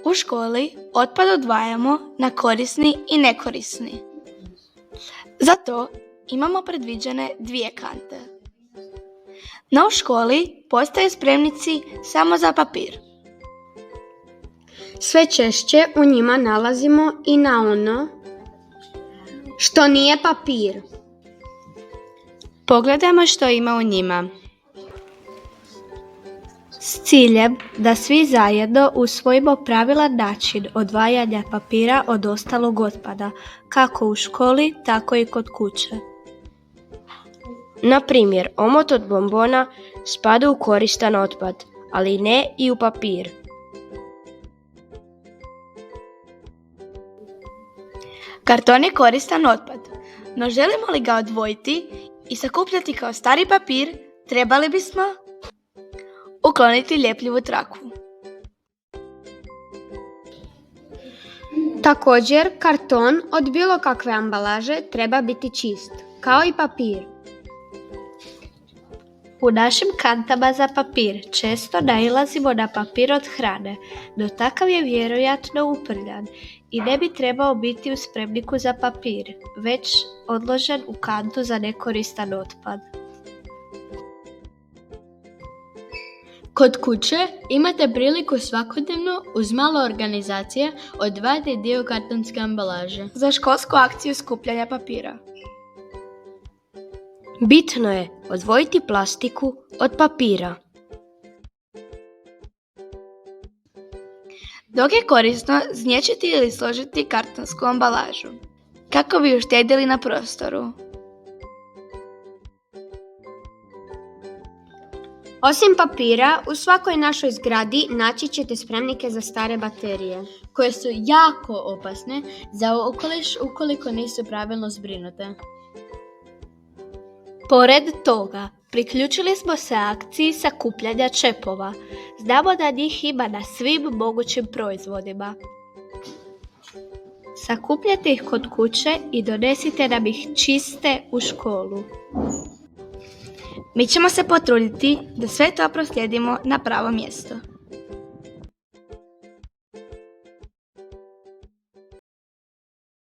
U školi otpad odvajamo na korisni i nekorisni. Zato imamo predviđene 2 kante. No u školi postoje spremnici samo za papir. Sve češće u njima nalazimo i na ono što nije papir. Pogledajmo što ima u njima. S ciljem da svi zajedno usvojimo pravilan način odvajanja papira od ostalog otpada, kako u školi, tako i kod kuće. Na primjer, omot od bombona spada u koristan otpad, ali ne i u papir. Karton je koristan otpad, no želimo li ga odvojiti i sakupljati kao stari papir, trebali bismo ukloniti ljepljivu traku. Također, karton od bilo kakve ambalaže treba biti čist, kao i papir. U našim kantama za papir često nailazimo na papir od hrane, no takav je vjerojatno uprljan i ne bi trebao biti u spremniku za papir, već odložen u kantu za nekoristan otpad. Kod kuće imate priliku svakodnevno uz malo organizacije odvajati dio kartonske ambalaže. Za školsku akciju skupljanja papira. Bitno je odvojiti plastiku od papira. Dok je korisno znječiti ili složiti kartonsku ambalažu, kako bi uštedjeli na prostoru. Osim papira, u svakoj našoj zgradi naći ćete spremnike za stare baterije, koje su jako opasne za okoliš ukoliko nisu pravilno zbrinute. Pored toga, priključili smo se akciji sakupljanja čepova. Znamo da njih ima na svim mogućim proizvodima. Sakupljate ih kod kuće i donesite nam ih čiste u školu. Mi ćemo se potruditi da sve to proslijedimo na pravo mjesto.